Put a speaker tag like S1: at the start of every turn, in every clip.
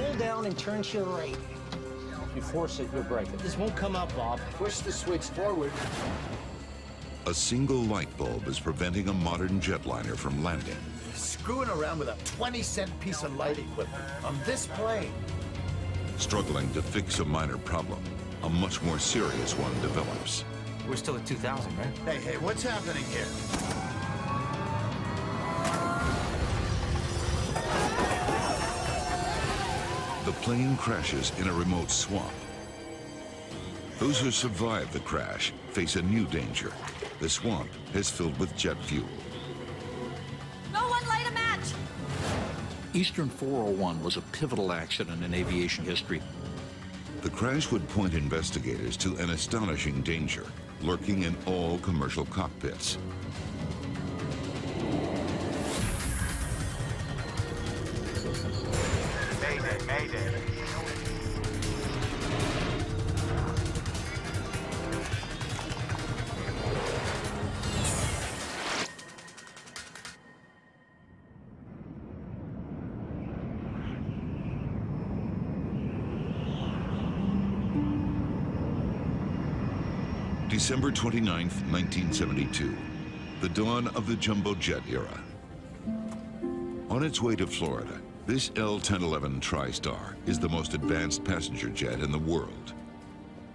S1: pull down and turn to your right. If you force it, you'll break it. This won't come up, Bob.
S2: Push the switch forward.
S3: A single light bulb is preventing a modern jetliner from landing.
S2: Screwing around with a 20-cent piece of light equipment on this plane.
S3: Struggling to fix a minor problem, a much more serious one develops.
S4: We're still at 2,000, right?
S2: Hey, what's happening here?
S3: The plane crashes in a remote swamp. Those who survive the crash face a new danger. The swamp is filled with jet fuel.
S5: No one light a match!
S6: Eastern 401 was a pivotal accident in aviation history.
S3: The crash would point investigators to an astonishing danger lurking in all commercial cockpits.
S7: Mayday, mayday.
S3: December 29th, 1972, the dawn of the jumbo jet era. On its way to Florida, this L-1011 TriStar is the most advanced passenger jet in the world.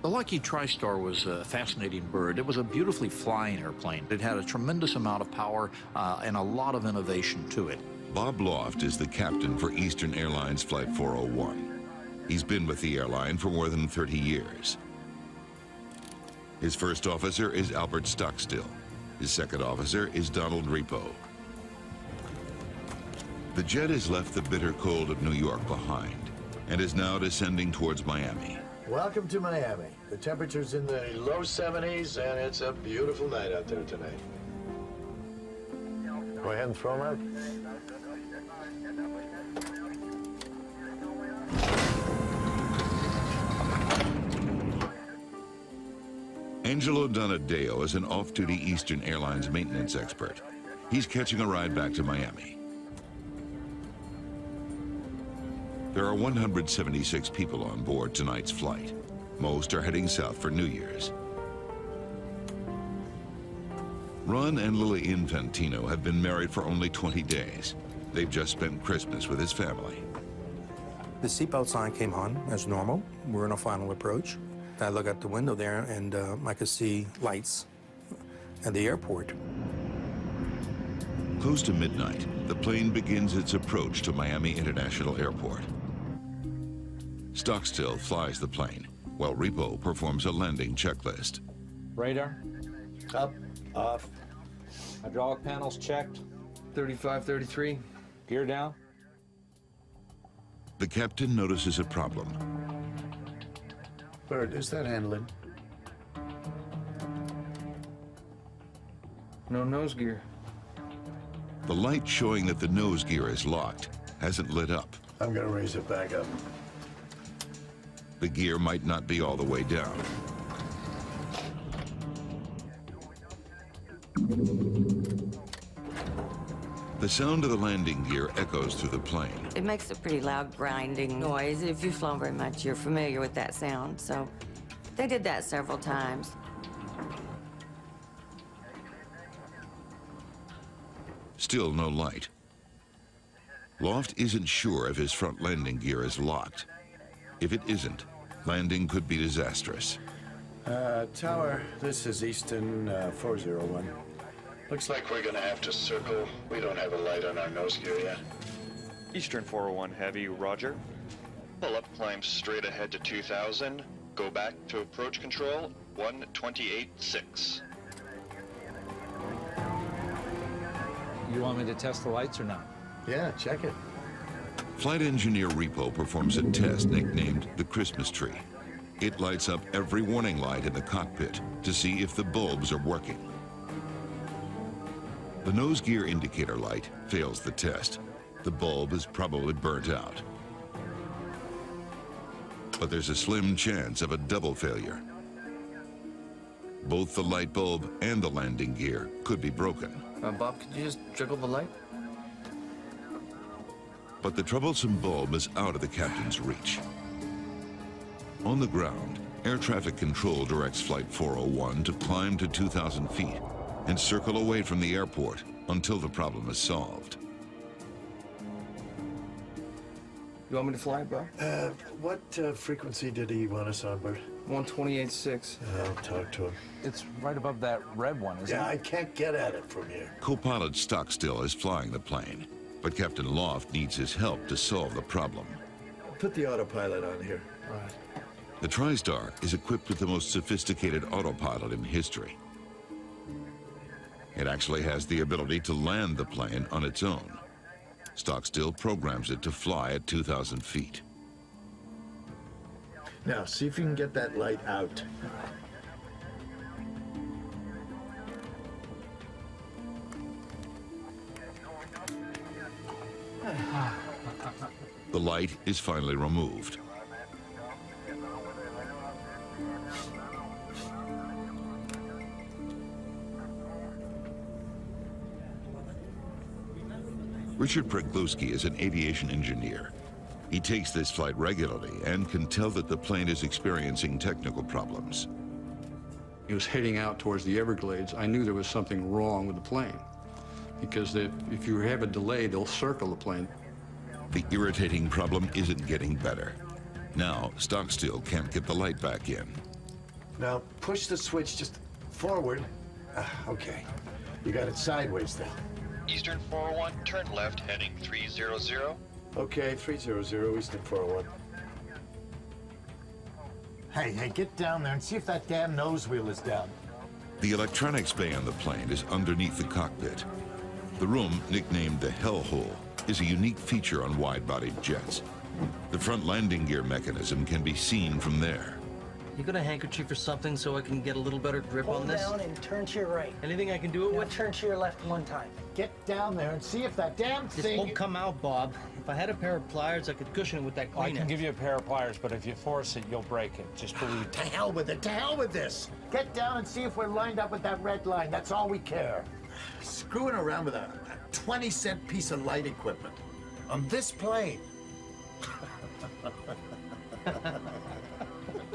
S6: The Lucky TriStar was a fascinating bird. It was a beautifully flying airplane. It had a tremendous amount of power and a lot of innovation to it.
S3: Bob Loft is the captain for Eastern Airlines Flight 401. He's been with the airline for more than 30 years. His first officer is Albert Stockstill. His second officer is Donald Repo. The jet has left the bitter cold of New York behind and is now descending towards Miami.
S2: Welcome to Miami. The temperature's in the low 70s, and it's a beautiful night out there tonight. Go ahead and throw them out.
S3: Angelo Donadeo is an off-duty Eastern Airlines maintenance expert. He's catching a ride back to Miami. There are 176 people on board tonight's flight. Most are heading south for New Year's. Ron and Lily Infantino have been married for only 20 days. They've just spent Christmas with his family.
S8: The seatbelt sign came on as normal. We're in a final approach. I look out the window there, and I could see lights at the airport.
S3: Close to midnight, the plane begins its approach to Miami International Airport. Stockstill flies the plane, while Repo performs a landing checklist.
S1: Radar,
S2: Up, off.
S1: hydraulic panels checked,
S4: 35, 33.
S1: gear down.
S3: The captain notices a problem.
S2: Bird, is that handling?
S4: No nose gear.
S3: The light showing that the nose gear is locked hasn't lit up.
S2: I'm gonna raise it back up.
S3: The gear might not be all the way down. The sound of the landing gear echoes through the plane.
S5: It makes a pretty loud grinding noise. If you've flown very much, you're familiar with that sound. So they did that several times.
S3: Still no light. Loft isn't sure if his front landing gear is locked. If it isn't, landing could be disastrous.
S2: Tower, this is Eastern 401. Looks like we're gonna have to circle. We don't have a light on our nose gear yet.
S9: Eastern 401 Heavy, roger. Pull up, climb straight ahead to 2000. Go back to approach control, 128.6.
S1: You want me to test the lights or not?
S2: Yeah, check it.
S3: Flight engineer Repo performs a test nicknamed the Christmas tree. It lights up every warning light in the cockpit to see if the bulbs are working. The nose gear indicator light fails the test. The bulb is probably burnt out. But there's a slim chance of a double failure. Both the light bulb and the landing gear could be broken.
S4: Bob, could you just jiggle the light?
S3: But the troublesome bulb is out of the captain's reach. On the ground, air traffic control directs Flight 401 to climb to 2,000 feet and circle away from the airport until the problem is solved.
S4: You want me to fly, bro?
S2: What frequency did he want us on, Bert?
S4: 128.6.
S2: I'll talk to him.
S1: It's right above that red one, isn't
S2: Yeah,
S1: it?
S2: I can't get at it from here.
S3: Co-pilot Stockstill is flying the plane, but Captain Loft needs his help to solve the problem.
S2: Put the autopilot on here.
S1: All right.
S3: The TriStar is equipped with the most sophisticated autopilot in history. It actually has the ability to land the plane on its own. Stockstill programs it to fly at 2,000 feet.
S2: Now, see if you can get that light out.
S3: The light is finally removed. Richard Pregluski is an aviation engineer. He takes this flight regularly and can tell that the plane is experiencing technical problems.
S7: He was heading out towards the Everglades. I knew there was something wrong with the plane because if you have a delay, they'll circle the plane.
S3: The irritating problem isn't getting better. Now, Stockstill can't get the light back in.
S2: Now, push the switch just forward. Okay. You got it sideways then.
S9: Eastern 401, turn left, heading 300.
S2: Okay, 300, Eastern 401.
S10: Hey, get down there and see if that damn nose wheel is down.
S3: The electronics bay on the plane is underneath the cockpit. The room, nicknamed the Hellhole, is a unique feature on wide-bodied jets. The front landing gear mechanism can be seen from there.
S11: You got a handkerchief or something so I can get a little better grip on this?
S10: Hold down and turn to your right.
S11: Anything I can do it
S10: Now
S11: with?
S10: turn to your left one time. Get down there and see if that damn
S11: This
S10: thing...
S11: won't come out, Bob. If I had a pair of pliers, I could cushion it with that
S1: I
S11: Kleenex.
S1: can give you a pair of pliers, but if you force it, you'll break it. Just believe me.
S10: To hell with it, to hell with this! Get down and see if we're lined up with that red line. That's all we care.
S2: Screwing around with a 20-cent piece of light equipment on this plane.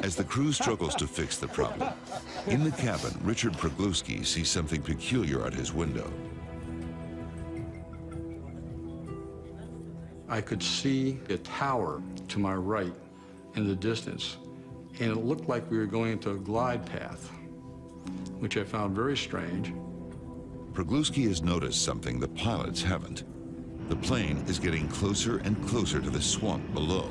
S3: As the crew struggles to fix the problem, in the cabin, Richard Pregluski sees something peculiar out his window.
S7: I could see a tower to my right in the distance, and it looked like we were going into a glide path, which I found very strange.
S3: Pregluski has noticed something the pilots haven't. The plane is getting closer and closer to the swamp below.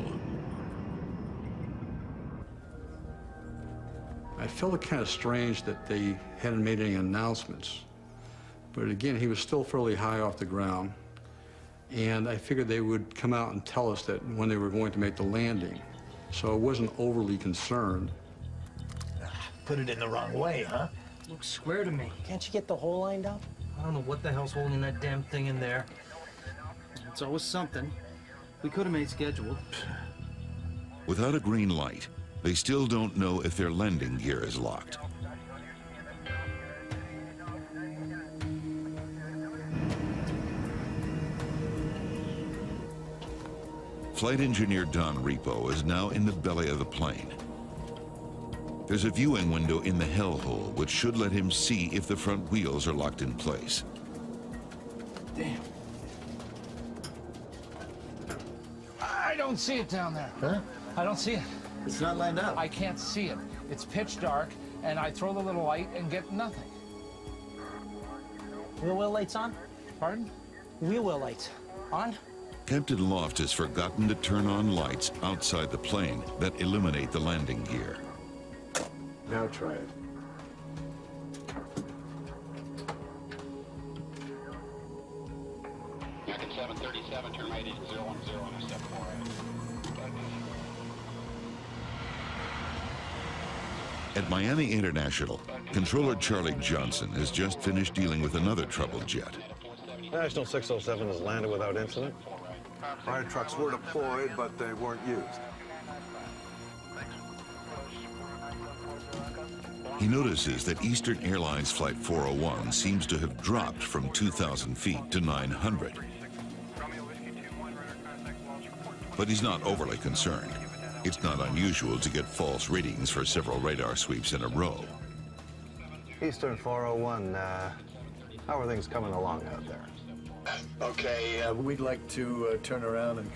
S7: I felt it kind of strange that they hadn't made any announcements. But again, he was still fairly high off the ground. And I figured they would come out and tell us that when they were going to make the landing. So I wasn't overly concerned.
S10: Put it in the wrong way, huh?
S11: Looks square to me.
S10: Can't you get the hole lined up?
S11: I don't know what the hell's holding that damn thing in there. It's always something. We could have made scheduled.
S3: Without a green light, they still don't know if their landing gear is locked. Flight engineer Don Repo is now in the belly of the plane. There's a viewing window in the hellhole, which should let him see if the front wheels are locked in place.
S1: Damn. I don't see it down there.
S10: Huh?
S1: I don't see it.
S2: It's not lined up.
S1: I can't see it. It's pitch dark, and I throw the little light and get nothing.
S10: Wheel well lights on?
S1: Pardon?
S10: Wheel well lights. On?
S3: Captain Loft has forgotten to turn on lights outside the plane that illuminate the landing gear.
S2: Now try it.
S12: American 737, turn right into 010 on step 4.
S3: At Miami International, controller Charlie Johnson has just finished dealing with another troubled jet.
S13: National 607 has landed without incident.
S14: Fire trucks were deployed, but they weren't used.
S3: He notices that Eastern Airlines Flight 401 seems to have dropped from 2,000 feet to 900. but he's not overly concerned. It's not unusual to get false readings for several radar sweeps in a row.
S14: Eastern 401, how are things coming along out there?
S2: Okay, we'd like to turn around and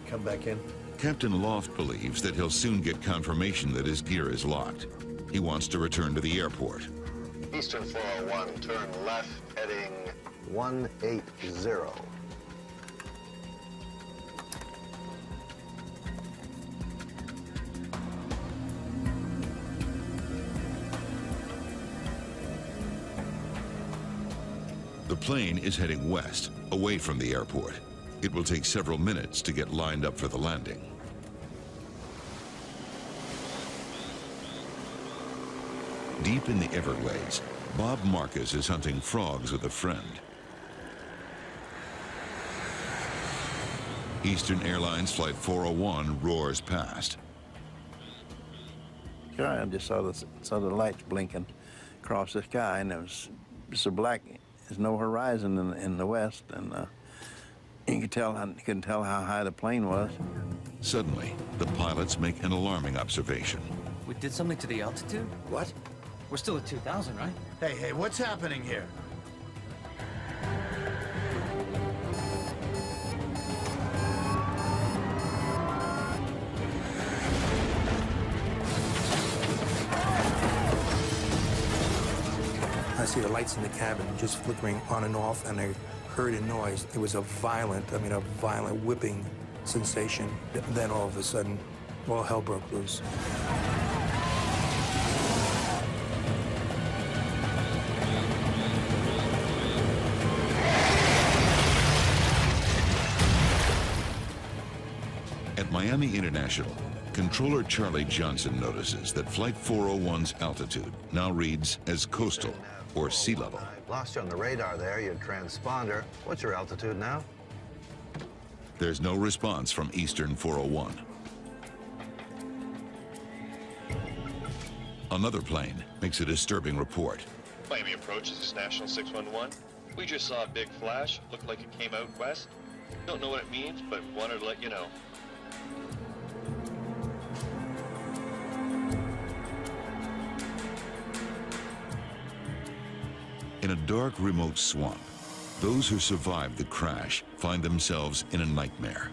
S2: come back in.
S3: Captain Loft believes that he'll soon get confirmation that his gear is locked. He wants to return to the airport.
S14: Eastern 401, turn left, heading 180.
S3: The plane is heading west, away from the airport. It will take several minutes to get lined up for the landing. Deep in the Everglades, Bob Marcus is hunting frogs with a friend. Eastern Airlines Flight 401 roars past.
S15: Sure, I just saw the lights blinking across the sky, and it was so black. There's no horizon in the west, and you couldn't tell how high the plane was.
S3: Suddenly, the pilots make an alarming observation.
S11: We did something to the altitude?
S2: What?
S11: We're still at 2,000, right?
S2: Hey, what's happening here?
S8: I see the lights in the cabin just flickering on and off, and I heard a noise. It was a violent whipping sensation. Then all of a sudden, all hell broke loose.
S3: At Miami International, Controller Charlie Johnson notices that Flight 401's altitude now reads as coastal, or sea level.
S14: Lost you on the radar there, your transponder. What's your altitude now?
S3: There's no response from Eastern 401. Another plane makes a disturbing report.
S9: Miami approach, this is National 611. We just saw a big flash. Looked like it came out west. Don't know what it means, but wanted to let you know.
S3: In a dark, remote swamp, those who survived the crash find themselves in a nightmare.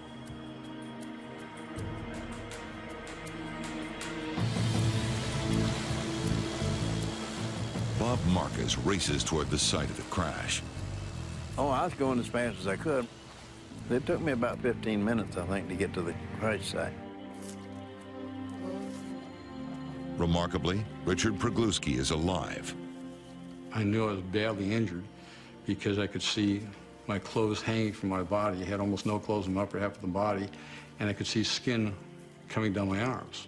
S3: Bob Marcus races toward the site of the crash.
S15: Oh, I was going as fast as I could. It took me about 15 minutes, I think, to get to the crash site.
S3: Remarkably, Richard Progluski is alive.
S7: I knew I was badly injured because I could see my clothes hanging from my body. I had almost no clothes in the upper half of the body, and I could see skin coming down my arms.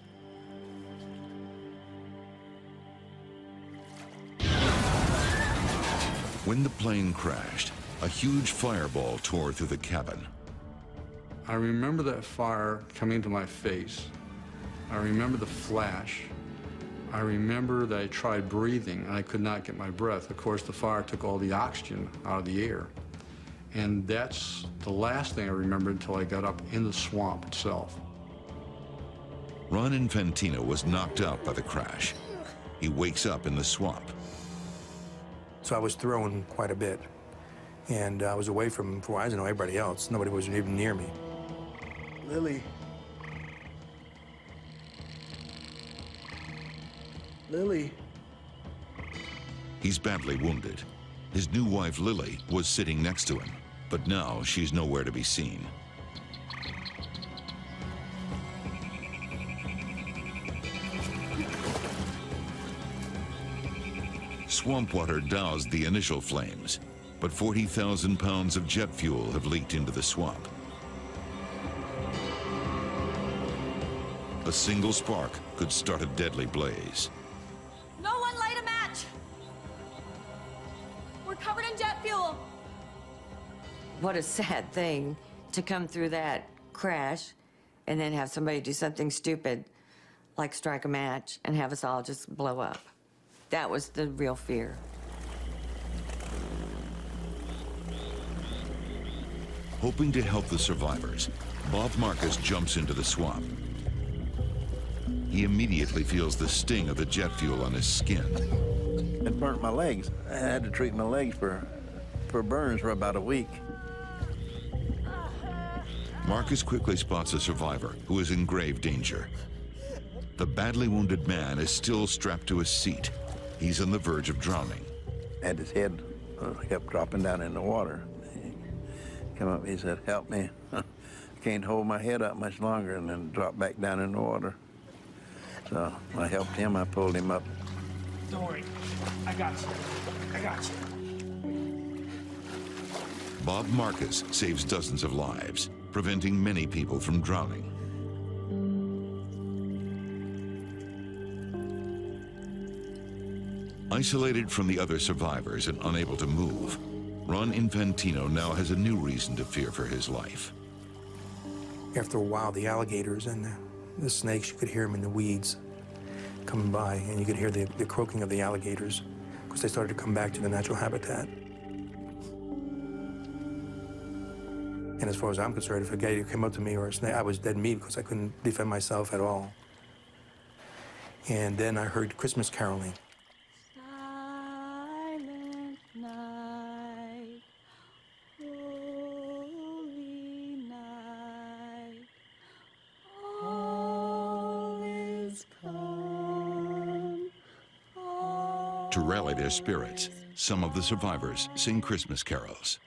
S3: When the plane crashed, a huge fireball tore through the cabin.
S7: I remember that fire coming to my face. I remember the flash. I remember that I tried breathing, and I could not get my breath. Of course, the fire took all the oxygen out of the air. And that's the last thing I remember until I got up in the swamp itself.
S3: Ron Infantino was knocked out by the crash. He wakes up in the swamp.
S8: So I was thrown quite a bit, and I was away from Verizon or everybody else. Nobody was even near me.
S15: Lily. Lily.
S3: He's badly wounded. His new wife, Lily, was sitting next to him, but now she's nowhere to be seen. Swamp water doused the initial flames, but 40,000 pounds of jet fuel have leaked into the swamp. A single spark could start a deadly blaze.
S16: No one light a match! We're covered in jet fuel.
S5: What a sad thing to come through that crash and then have somebody do something stupid like strike a match and have us all just blow up. That was the real fear.
S3: Hoping to help the survivors, Bob Marcus jumps into the swamp. He immediately feels the sting of the jet fuel on his skin.
S15: It burnt my legs. I had to treat my legs for burns for about a week.
S3: Marcus quickly spots a survivor who is in grave danger. The badly wounded man is still strapped to his seat. He's on the verge of drowning.
S15: And his head kept dropping down in the water. He came up, he said, "Help me. I can't hold my head up much longer," and then dropped back down in the water. So I helped him, I pulled him up.
S1: Don't worry, I got you. I got you.
S3: Bob Marcus saves dozens of lives, preventing many people from drowning. Isolated from the other survivors and unable to move, Ron Infantino now has a new reason to fear for his life.
S8: After a while, the alligators and the snakes, you could hear them in the weeds coming by, and you could hear the croaking of the alligators because they started to come back to the natural habitat. And as far as I'm concerned, if a gator came up to me or a snake, I was dead meat because I couldn't defend myself at all. And then I heard Christmas caroling.
S16: Silent night, holy night, all is calm.
S3: To rally their spirits, some of the survivors sing Christmas carols.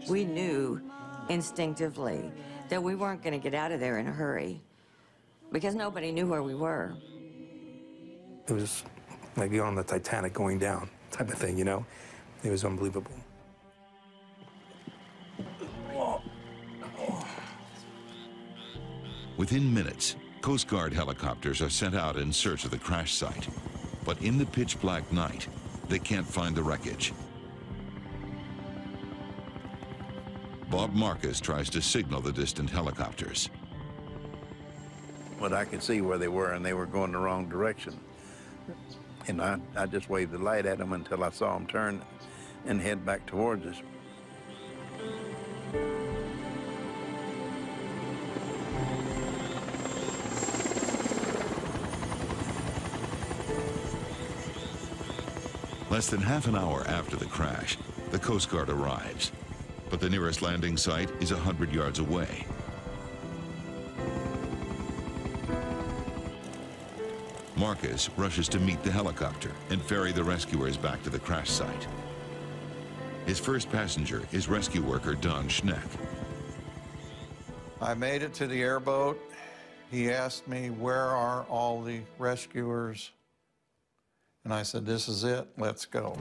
S5: We knew instinctively that we weren't going to get out of there in a hurry because nobody knew where we were.
S8: It was like being on the Titanic going down type of thing, you know? It was unbelievable.
S3: Within minutes, Coast Guard helicopters are sent out in search of the crash site. But in the pitch black night, they can't find the wreckage. Bob Marcus tries to signal the distant helicopters.
S15: But I could see where they were, and they were going the wrong direction. And I just waved the light at them until I saw them turn and head back towards us.
S3: Less than half an hour after the crash, the Coast Guard arrives. But the nearest landing site is 100 yards away. Marcus rushes to meet the helicopter and ferry the rescuers back to the crash site. His first passenger is rescue worker Don Schneck.
S17: I made it to the airboat. He asked me, "Where are all the rescuers?" And I said, "This is it, let's go."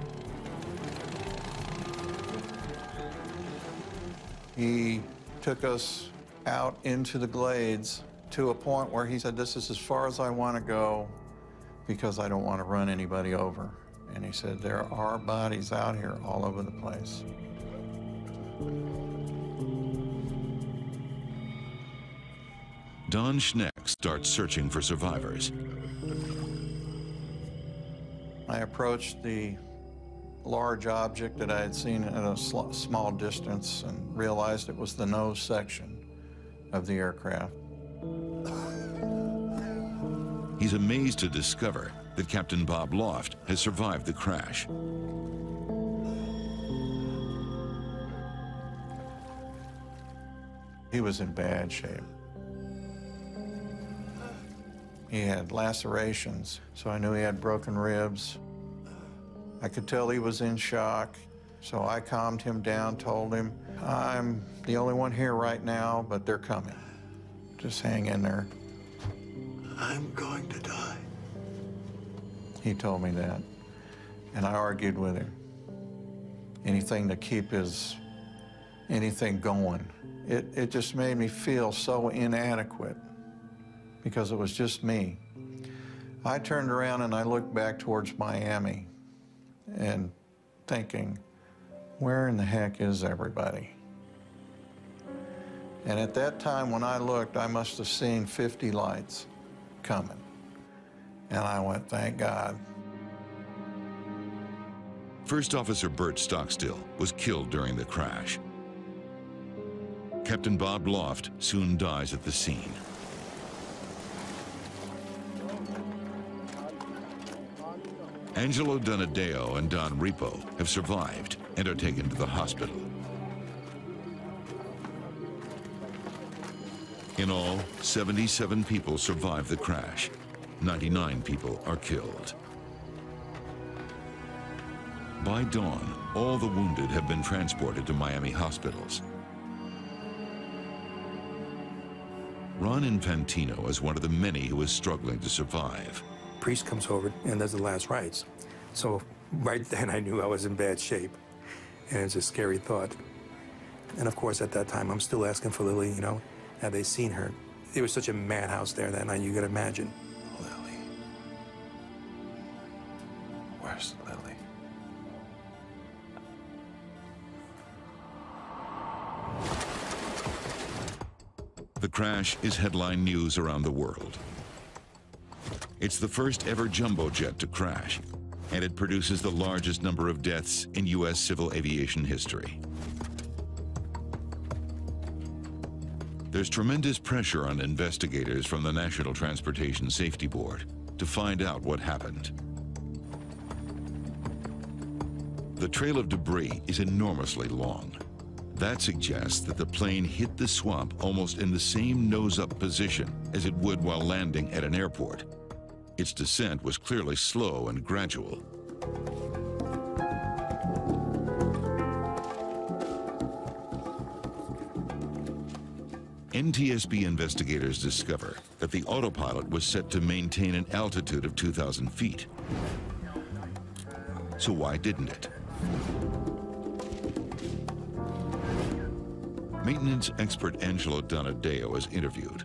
S17: He took us out into the glades to a point where he said, "This is as far as I want to go because I don't want to run anybody over." And he said, "There are bodies out here all over the place."
S3: Don Schneck starts searching for survivors.
S17: I approached the large object that I had seen at a small distance and realized it was the nose section of the aircraft.
S3: He's amazed to discover that Captain Bob Loft has survived the crash.
S17: He was in bad shape. He had lacerations, so I knew he had broken ribs. I could tell he was in shock, so I calmed him down, told him, "I'm the only one here right now, but they're coming. Just hang in there."
S2: I'm going to die.
S17: He told me that, and I argued with him. Anything to keep anything going. It just made me feel so inadequate because it was just me. I turned around and I looked back towards Miami and thinking, where in the heck is everybody? And at that time when I looked, I must have seen 50 lights coming. And I went, thank God.
S3: First Officer Bert Stockstill was killed during the crash. Captain Bob Loft soon dies at the scene. Angelo Donadeo and Don Repo have survived and are taken to the hospital. In all, 77 people survived the crash. 99 people are killed. By dawn, all the wounded have been transported to Miami hospitals. Ron Infantino is one of the many who is struggling to survive.
S8: Priest comes over and does the last rites. So right then I knew I was in bad shape. And it's a scary thought. And of course at that time I'm still asking for Lily, you know, had they seen her? It was such a madhouse there that night, you could imagine.
S15: Lily. Where's Lily?
S3: The crash is headline news around the world. It's the first ever jumbo jet to crash, and it produces the largest number of deaths in U.S. civil aviation history. There's tremendous pressure on investigators from the National Transportation Safety Board to find out what happened. The trail of debris is enormously long. That suggests that the plane hit the swamp almost in the same nose-up position as it would while landing at an airport. Its descent was clearly slow and gradual. NTSB investigators discover that the autopilot was set to maintain an altitude of 2,000 feet. So why didn't it? Maintenance expert Angelo Donadeo is interviewed.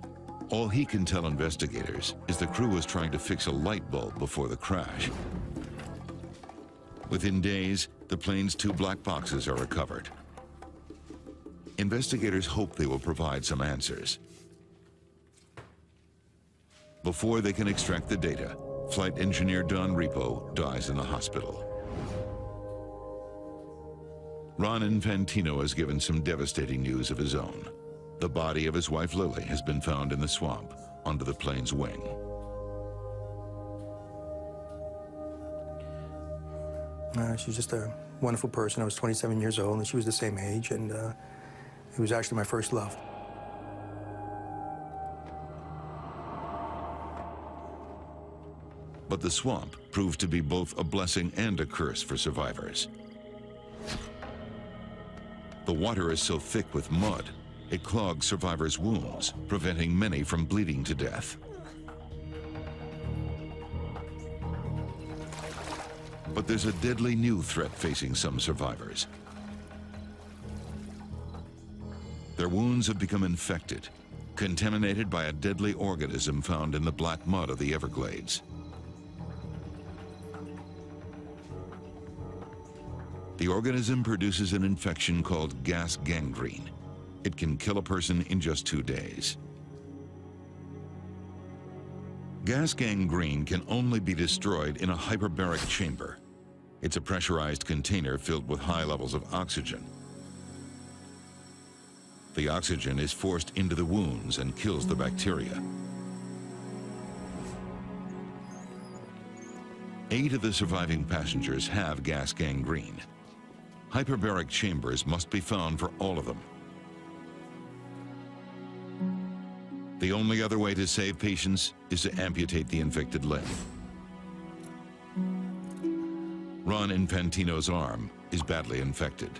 S3: All he can tell investigators is the crew was trying to fix a light bulb before the crash. Within days, the plane's 2 black boxes are recovered. Investigators hope they will provide some answers. Before they can extract the data, flight engineer Don Repo dies in the hospital. Ron Infantino has given some devastating news of his own. The body of his wife Lily has been found in the swamp under the plane's wing.
S8: She was just a wonderful person. I was 27 years old, and she was the same age, and it was actually my first love.
S3: But the swamp proved to be both a blessing and a curse for survivors. The water is so thick with mud, it clogs survivors' wounds, preventing many from bleeding to death. But there's a deadly new threat facing some survivors. Their wounds have become infected, contaminated by a deadly organism found in the black mud of the Everglades. The organism produces an infection called gas gangrene. It can kill a person in just 2 days. Gas gangrene can only be destroyed in a hyperbaric chamber. It's a pressurized container filled with high levels of oxygen. The oxygen is forced into the wounds and kills the bacteria. 8 of the surviving passengers have gas gangrene. Hyperbaric chambers must be found for all of them. The only other way to save patients is to amputate the infected limb. Ron Infantino's arm is badly infected.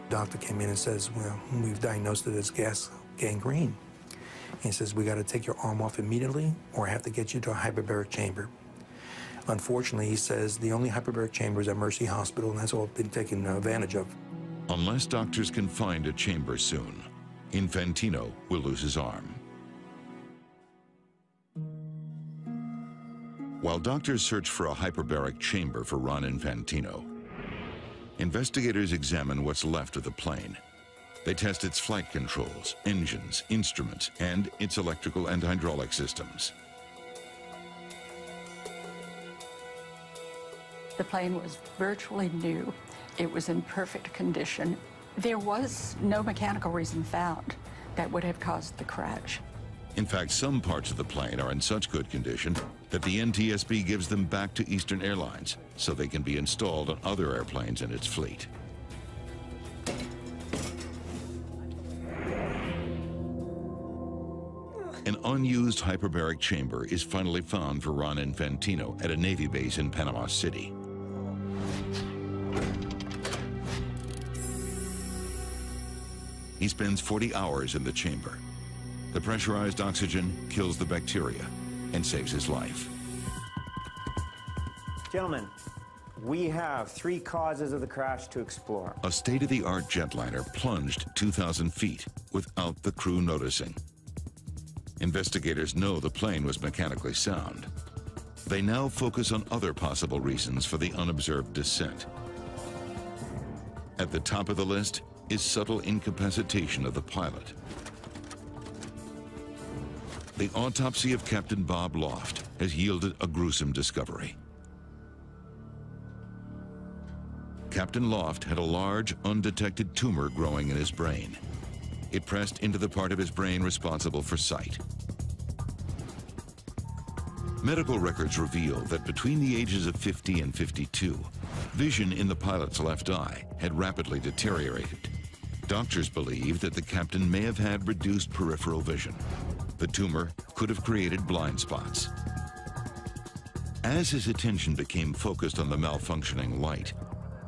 S8: Doctor came in and says, well, we've diagnosed it as gas gangrene. He says, we got to take your arm off immediately or have to get you to a hyperbaric chamber. Unfortunately, he says, the only hyperbaric chamber is at Mercy Hospital, and that's all been taken advantage of.
S3: Unless doctors can find a chamber soon, Infantino will lose his arm. While doctors search for a hyperbaric chamber for Ron Infantino, investigators examine what's left of the plane. They test its flight controls, engines, instruments, and its electrical and hydraulic systems.
S18: The plane was virtually new. It was in perfect condition. There was no mechanical reason found that would have caused the crash.
S3: In fact, some parts of the plane are in such good condition that the NTSB gives them back to Eastern Airlines so they can be installed on other airplanes in its fleet. An unused hyperbaric chamber is finally found for Ron Infantino at a Navy base in Panama City. He spends 40 hours in the chamber. The pressurized oxygen kills the bacteria and saves his life.
S19: Gentlemen, we have 3 causes of the crash to explore.
S3: A state-of-the-art jetliner plunged 2,000 feet without the crew noticing. Investigators know the plane was mechanically sound. They now focus on other possible reasons for the unobserved descent. At the top of the list is subtle incapacitation of the pilot. The autopsy of Captain Bob Loft has yielded a gruesome discovery. Captain Loft had a large, undetected tumor growing in his brain. It pressed into the part of his brain responsible for sight. Medical records reveal that between the ages of 50 and 52, vision in the pilot's left eye had rapidly deteriorated. Doctors believe that the captain may have had reduced peripheral vision. The tumor could have created blind spots. As his attention became focused on the malfunctioning light,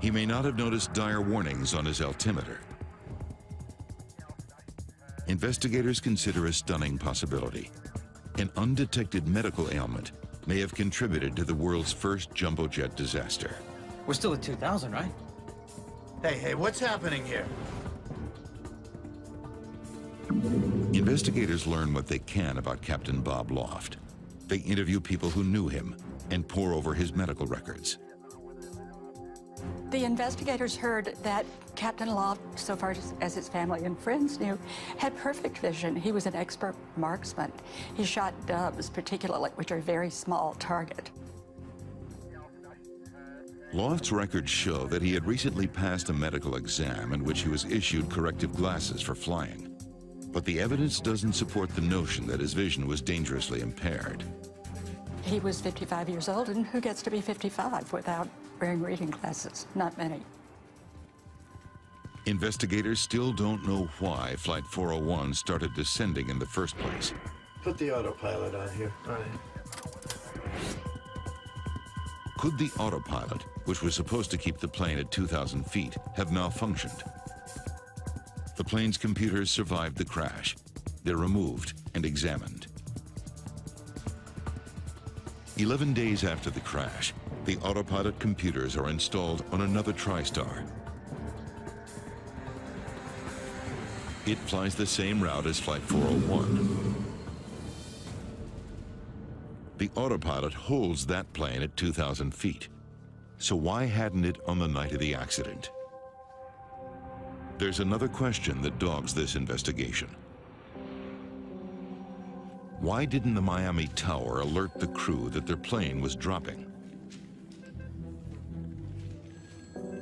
S3: he may not have noticed dire warnings on his altimeter. Investigators consider a stunning possibility. An undetected medical ailment may have contributed to the world's first jumbo jet disaster.
S11: We're still at 2,000, right?
S10: Hey, what's happening here?
S3: Investigators learn what they can about Captain Bob Loft. They interview people who knew him and pore over his medical records.
S18: The investigators heard that Captain Loft, so far as his family and friends knew, had perfect vision. He was an expert marksman. He shot doves, particularly, which are a very small target.
S3: Loft's records show that he had recently passed a medical exam in which he was issued corrective glasses for flying. But the evidence doesn't support the notion that his vision was dangerously impaired.
S18: He was 55 years old, and who gets to be 55 without wearing reading glasses? Not many.
S3: Investigators still don't know why Flight 401 started descending in the first place.
S2: Put the autopilot on here. All right.
S3: Could the autopilot, which was supposed to keep the plane at 2,000 feet, have malfunctioned? The plane's computers survived the crash. They're removed and examined. 11 days after the crash, the autopilot computers are installed on another TriStar. It flies the same route as Flight 401. The autopilot holds that plane at 2,000 feet. So why hadn't it on the night of the accident? There's another question that dogs this investigation. Why didn't the Miami Tower alert the crew that their plane was dropping?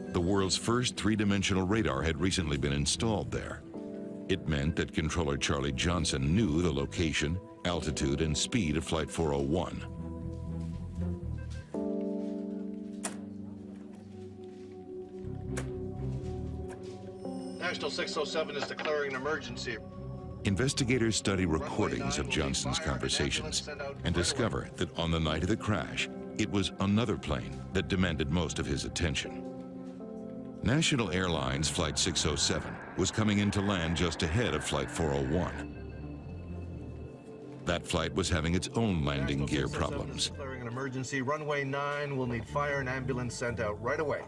S3: The world's first three-dimensional radar had recently been installed there. It meant that controller Charlie Johnson knew the location, altitude, and speed of Flight 401.
S13: National 607 is declaring an emergency.
S3: Investigators study recordings of Johnson's conversations and discover that on the night of the crash, it was another plane that demanded most of his attention. National Airlines Flight 607 was coming in to land just ahead of Flight 401. That flight was having its own landing gear problems.
S13: Declaring an emergency. Runway 9 will need fire and ambulance sent out right away.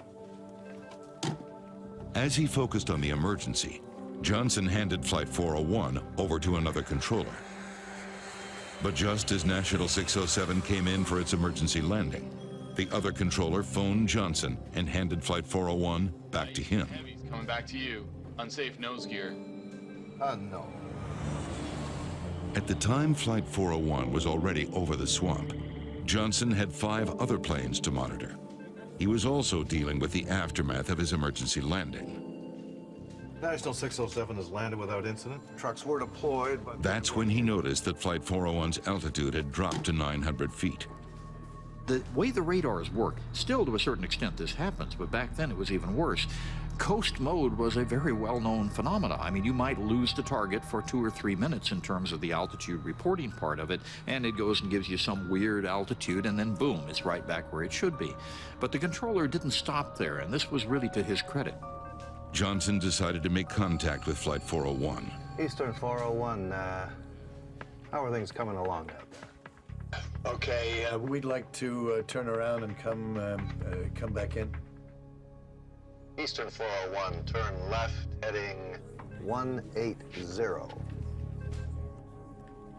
S3: As he focused on the emergency, Johnson handed Flight 401 over to another controller. But just as National 607 came in for its emergency landing, the other controller phoned Johnson and handed Flight 401 back to him.
S20: Heavy's coming back to you. Unsafe nose gear.
S13: No.
S3: At the time Flight 401 was already over the swamp, Johnson had 5 other planes to monitor. He was also dealing with the aftermath of his emergency landing.
S13: National 607 has landed without incident. Trucks were deployed, but...
S3: That's when he noticed that Flight 401's altitude had dropped to 900 feet.
S6: The way the radars work, still to a certain extent this happens, but back then it was even worse. Coast mode was a very well-known phenomenon. I mean, you might lose the target for 2 or 3 minutes in terms of the altitude reporting part of it, and it goes and gives you some weird altitude, and then boom, it's right back where it should be. But the controller didn't stop there, and this was really to his credit.
S3: Johnson decided to make contact with Flight 401.
S14: Eastern 401, how are things coming along out there?
S2: Okay, we'd like to turn around and come back in.
S14: Eastern 401, turn left, heading 180.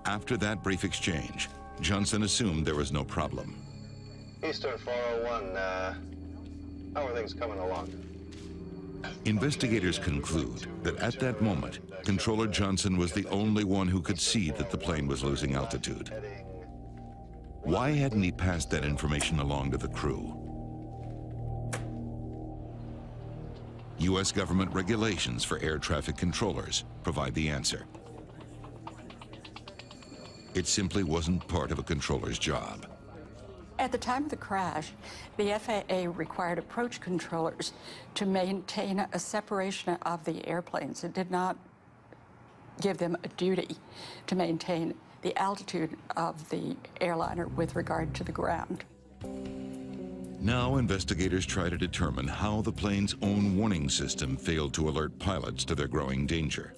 S3: After that brief exchange, Johnson assumed there was no problem.
S14: Eastern 401, how are things coming along?
S3: Investigators conclude that at that moment, Controller Johnson was the only one who could see that the plane was losing altitude. Why hadn't he passed that information along to the crew? U.S. government regulations for air traffic controllers provide the answer. It simply wasn't part of a controller's job.
S18: At the time of the crash, the FAA required approach controllers to maintain a separation of the airplanes. It did not give them a duty to maintain the altitude of the airliner with regard to the ground.
S3: Now investigators try to determine how the plane's own warning system failed to alert pilots to their growing danger.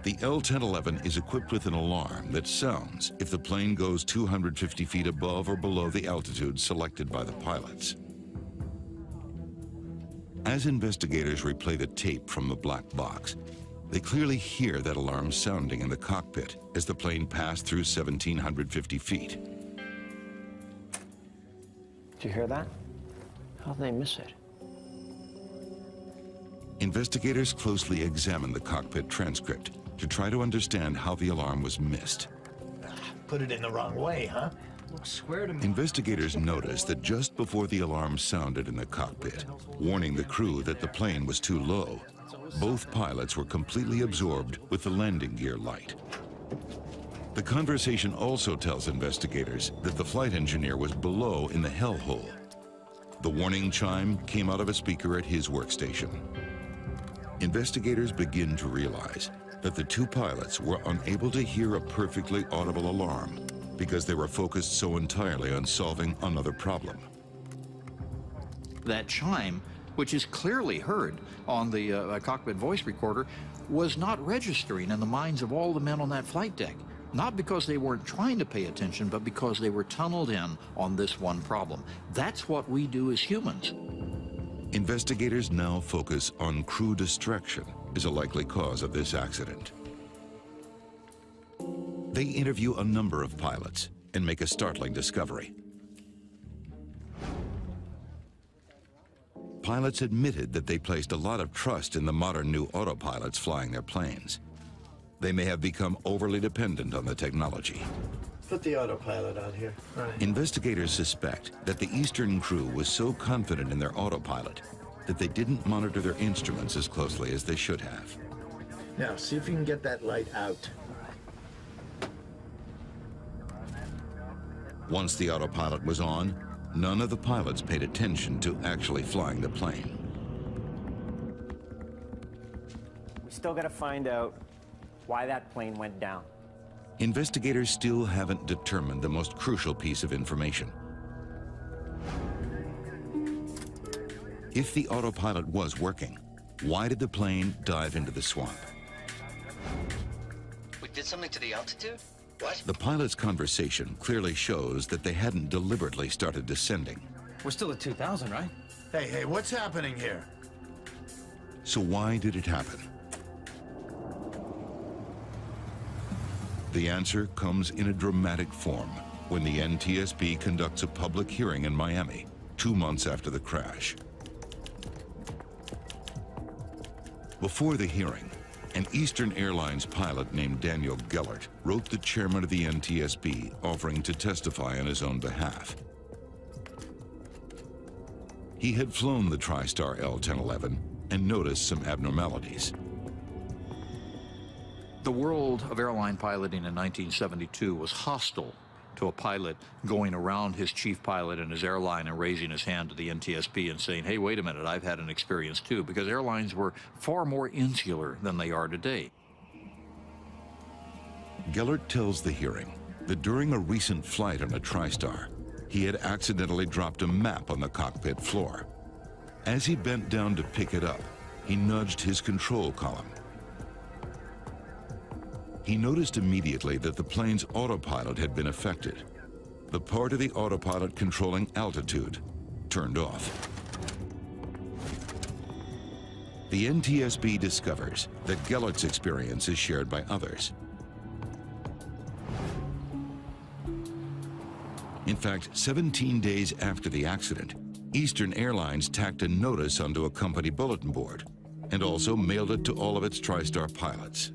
S3: The L-1011 is equipped with an alarm that sounds if the plane goes 250 feet above or below the altitude selected by the pilots. As investigators replay the tape from the black box, they clearly hear that alarm sounding in the cockpit as the plane passed through 1,750 feet.
S1: Did you hear that? How'd they miss it?
S3: Investigators closely examine the cockpit transcript to try to understand how the alarm was missed.
S10: Put it in the wrong way, huh?
S11: Looks square to me.
S3: Investigators noticed that just before the alarm sounded in the cockpit, warning the crew that the plane was too low, both pilots were completely absorbed with the landing gear light. The conversation also tells investigators that the flight engineer was below in the hellhole. The warning chime came out of a speaker at his workstation. Investigators begin to realize that the two pilots were unable to hear a perfectly audible alarm because they were focused so entirely on solving another problem.
S6: That chime, which is clearly heard on the cockpit voice recorder, was not registering in the minds of all the men on that flight deck. Not because they weren't trying to pay attention, but because they were tunneled in on this one problem. That's what we do as humans.
S3: Investigators now focus on crew distraction as a likely cause of this accident. They interview a number of pilots and make a startling discovery. Pilots admitted that they placed a lot of trust in the modern new autopilots flying their planes. They may have become overly dependent on the technology.
S2: Put the autopilot on here. Right.
S3: Investigators suspect that the Eastern crew was so confident in their autopilot that they didn't monitor their instruments as closely as they should have.
S10: Now, see if you can get that light out.
S3: Once the autopilot was on, none of the pilots paid attention to actually flying the plane.
S19: We still got to find out why that plane went down.
S3: Investigators still haven't determined the most crucial piece of information. If the autopilot was working, why did the plane dive into the swamp?
S21: We did something to the altitude? What?
S3: The pilot's conversation clearly shows that they hadn't deliberately started descending.
S11: We're still at 2,000, right?
S10: Hey, what's happening here?
S3: So why did it happen? The answer comes in a dramatic form when the NTSB conducts a public hearing in Miami 2 months after the crash. Before the hearing, an Eastern Airlines pilot named Daniel Gellert wrote the chairman of the NTSB offering to testify on his own behalf. He had flown the TriStar L-1011 and noticed some abnormalities.
S6: The world of airline piloting in 1972 was hostile to a pilot going around his chief pilot and his airline and raising his hand to the NTSB and saying, hey, wait a minute, I've had an experience too, because airlines were far more insular than they are today.
S3: Gellert tells the hearing that during a recent flight on a TriStar, he had accidentally dropped a map on the cockpit floor. As he bent down to pick it up, he nudged his control column. He noticed immediately that the plane's autopilot had been affected. The part of the autopilot controlling altitude turned off. The NTSB discovers that Gellert's experience is shared by others. In fact, 17 days after the accident, Eastern Airlines tacked a notice onto a company bulletin board and also mailed it to all of its TriStar pilots.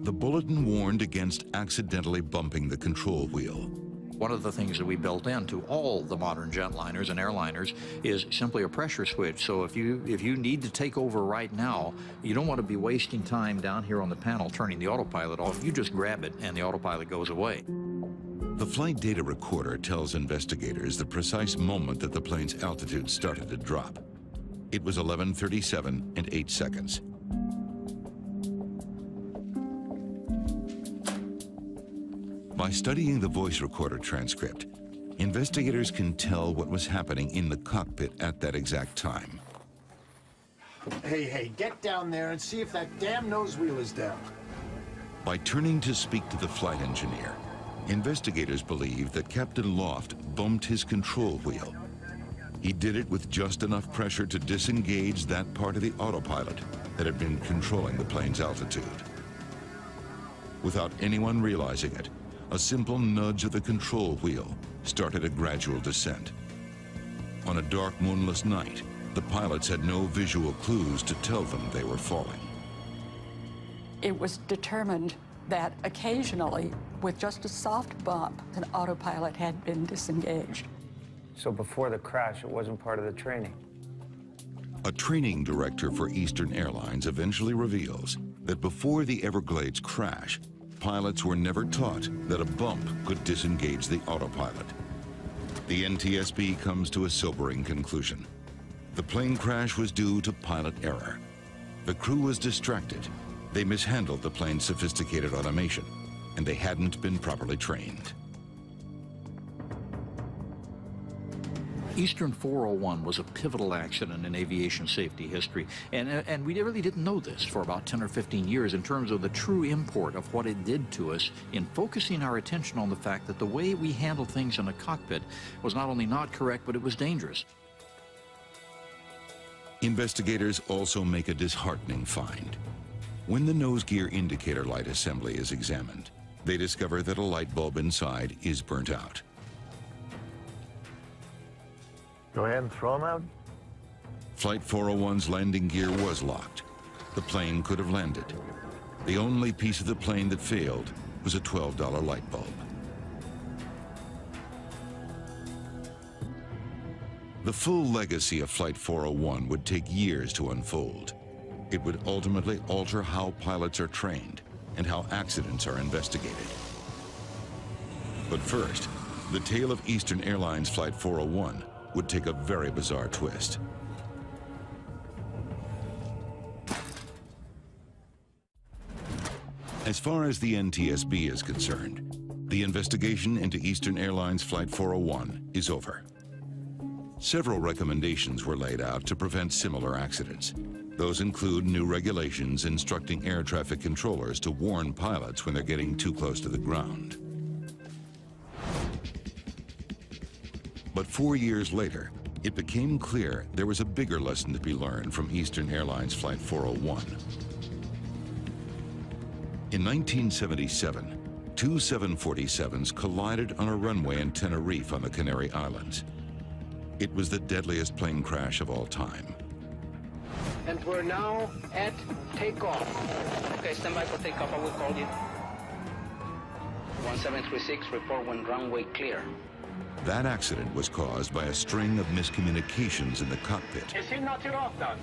S3: The bulletin warned against accidentally bumping the control wheel.
S6: One of the things that we built into all the modern jetliners and airliners is simply a pressure switch. So if you need to take over right now, you don't want to be wasting time down here on the panel turning the autopilot off. You just grab it and the autopilot goes away.
S3: The flight data recorder tells investigators the precise moment that the plane's altitude started to drop. It was 11:37 and 8 seconds. By studying the voice recorder transcript, investigators can tell what was happening in the cockpit at that exact time.
S10: Hey, get down there and see if that damn nose wheel is down.
S3: By turning to speak to the flight engineer, investigators believe that Captain Loft bumped his control wheel. He did it with just enough pressure to disengage that part of the autopilot that had been controlling the plane's altitude. Without anyone realizing it, a simple nudge of the control wheel started a gradual descent. On a dark, moonless night, the pilots had no visual clues to tell them they were falling.
S18: It was determined that occasionally, with just a soft bump, an autopilot had been disengaged.
S14: So before the crash, it wasn't part of the training?
S3: A training director for Eastern Airlines eventually reveals that before the Everglades crash, pilots were never taught that a bump could disengage the autopilot. The NTSB comes to a sobering conclusion. The plane crash was due to pilot error. The crew was distracted. They mishandled the plane's sophisticated automation, and they hadn't been properly trained.
S6: Eastern 401 was a pivotal accident in aviation safety history, and we really didn't know this for about 10 or 15 years in terms of the true import of what it did to us in focusing our attention on the fact that the way we handled things in a cockpit was not only not correct, but it was dangerous.
S3: Investigators also make a disheartening find. When the nose gear indicator light assembly is examined, they discover that a light bulb inside is burnt out.
S4: Go ahead and throw them out.
S3: Flight 401's landing gear was locked. The plane could have landed. The only piece of the plane that failed was a $12 light bulb. The full legacy of Flight 401 would take years to unfold. It would ultimately alter how pilots are trained and how accidents are investigated. But first, the tale of Eastern Airlines Flight 401 would take a very bizarre twist. As far as the NTSB is concerned, the investigation into Eastern Airlines Flight 401 is over. Several recommendations were laid out to prevent similar accidents. Those include new regulations instructing air traffic controllers to warn pilots when they're getting too close to the ground. But 4 years later, it became clear there was a bigger lesson to be learned from Eastern Airlines Flight 401. In 1977, two 747s collided on a runway in Tenerife on the Canary Islands. It was the deadliest plane crash of all time.
S12: And we're now at takeoff. Okay, stand by for takeoff. I will call you. 1736, report when runway clear.
S3: That accident was caused by a string of miscommunications in the cockpit.
S12: Is he not your off then?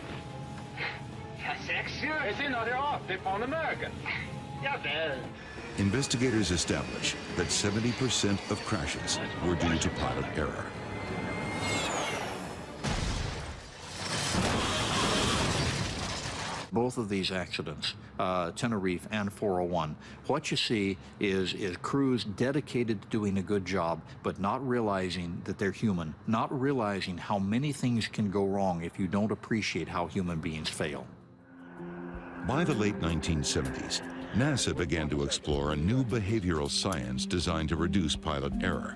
S12: Is he not your off? They're on American. Yeah, well.
S3: Investigators establish that 70% of crashes were due to pilot error.
S6: Both of these accidents, Tenerife and 401, what you see is crews dedicated to doing a good job, but not realizing that they're human, not realizing how many things can go wrong if you don't appreciate how human beings fail.
S3: By the late 1970s, NASA began to explore a new behavioral science designed to reduce pilot error.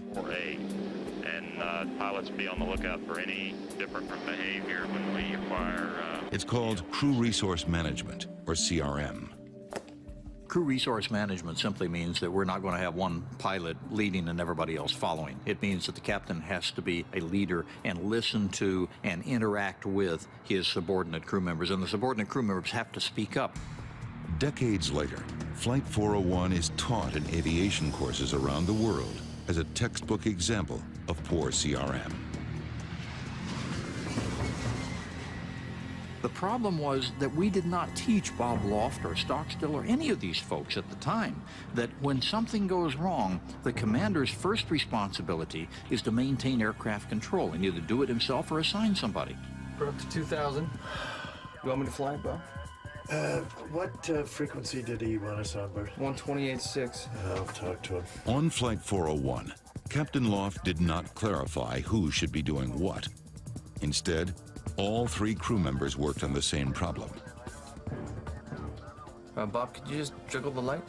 S9: And pilots be on the lookout for any different behavior when we acquire...
S3: It's called Crew Resource Management, or CRM.
S6: Crew resource management simply means that we're not going to have one pilot leading and everybody else following. It means that the captain has to be a leader and listen to and interact with his subordinate crew members, and the subordinate crew members have to speak up.
S3: Decades later, Flight 401 is taught in aviation courses around the world as a textbook example of poor CRM.
S6: The problem was that we did not teach Bob Loft or Stockstill or any of these folks at the time that when something goes wrong, the commander's first responsibility is to maintain aircraft control and either do it himself or assign somebody.
S11: We're up to 2,000. You want me to fly, Bob?
S2: What frequency did he want us on, Bert?
S11: 128.6.
S2: I'll talk to him.
S3: On Flight 401, Captain Loft did not clarify who should be doing what. Instead, all three crew members worked on the same problem.
S11: Bob, could you just jiggle the light?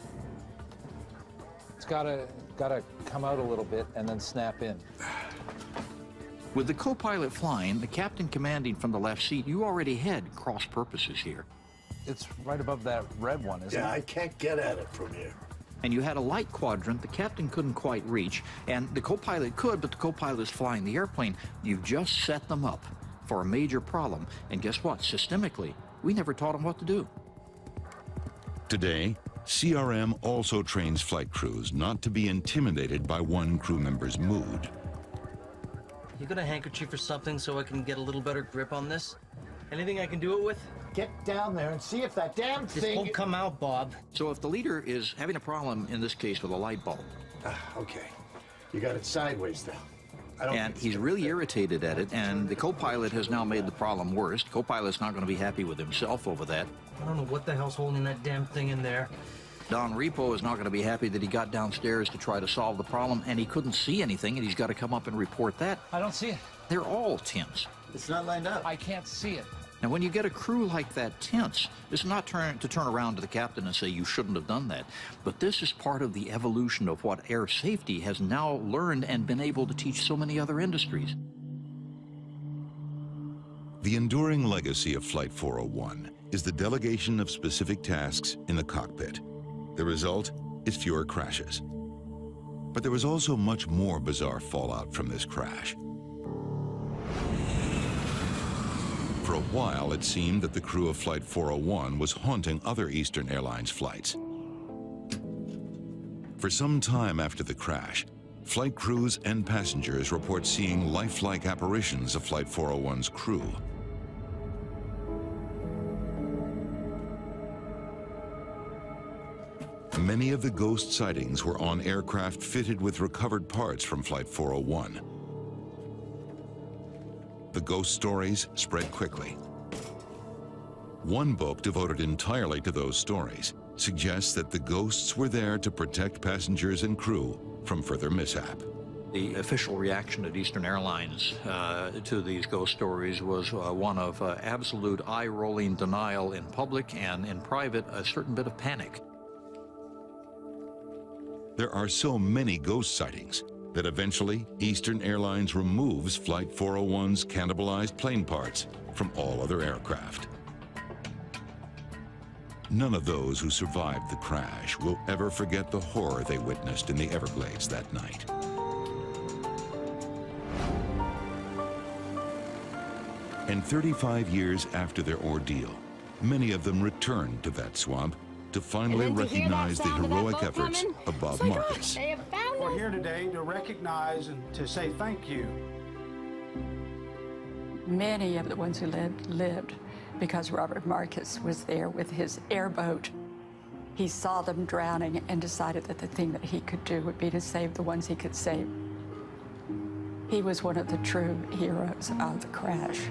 S1: It's gotta come out a little bit and then snap in.
S6: With the co-pilot flying, the captain commanding from the left seat, you already had cross purposes here.
S1: It's right above that red one, isn't it?
S2: Yeah, I can't get at it from here.
S6: And you had a light quadrant the captain couldn't quite reach, and the co-pilot could, but the co-pilot is flying the airplane. You've just set them up for a major problem. And guess what? Systemically, we never taught them what to do.
S3: Today, CRM also trains flight crews not to be intimidated by one crew member's mood.
S11: You got a handkerchief or something so I can get a little better grip on this? Anything I can do it with?
S10: Get down there and see if that damn
S11: This
S10: thing...
S11: won't come out, Bob.
S6: So if the leader is having a problem, in this case with a light bulb.
S2: Okay. You got it sideways now.
S6: And he's really irritated at it, and the co-pilot has now made the problem worse. The co-pilot's not going to be happy with himself over that.
S11: I don't know what the hell's holding that damn thing in there.
S6: Don Repo is not going to be happy that he got downstairs to try to solve the problem, and he couldn't see anything, and he's got to come up and report that.
S1: I don't see it.
S6: They're all tense.
S10: It's not lined up.
S1: I can't see it.
S6: Now, when you get a crew like that tense, it's not to turn around to the captain and say, you shouldn't have done that. But this is part of the evolution of what air safety has now learned and been able to teach so many other industries.
S3: The enduring legacy of Flight 401 is the delegation of specific tasks in the cockpit. The result is fewer crashes. But there was also much more bizarre fallout from this crash. For a while, it seemed that the crew of Flight 401 was haunting other Eastern Airlines flights. For some time after the crash, flight crews and passengers report seeing lifelike apparitions of Flight 401's crew. Many of the ghost sightings were on aircraft fitted with recovered parts from Flight 401. The ghost stories spread quickly. One book devoted entirely to those stories suggests that the ghosts were there to protect passengers and crew from further mishap.
S6: The official reaction at Eastern Airlines to these ghost stories was one of absolute eye-rolling denial in public, and in private, a certain bit of panic.
S3: There are so many ghost sightings that eventually Eastern Airlines removes Flight 401's cannibalized plane parts from all other aircraft. None of those who survived the crash will ever forget the horror they witnessed in the Everglades that night. And 35 years after their ordeal, many of them returned to that swamp to finally recognize the heroic efforts of Bob Marcus.
S16: They have found
S7: We're here today to recognize and to say thank you.
S18: Many of the ones who lived because Robert Marcus was there with his airboat. He saw them drowning and decided that the thing that he could do would be to save the ones he could save. He was one of the true heroes of the crash.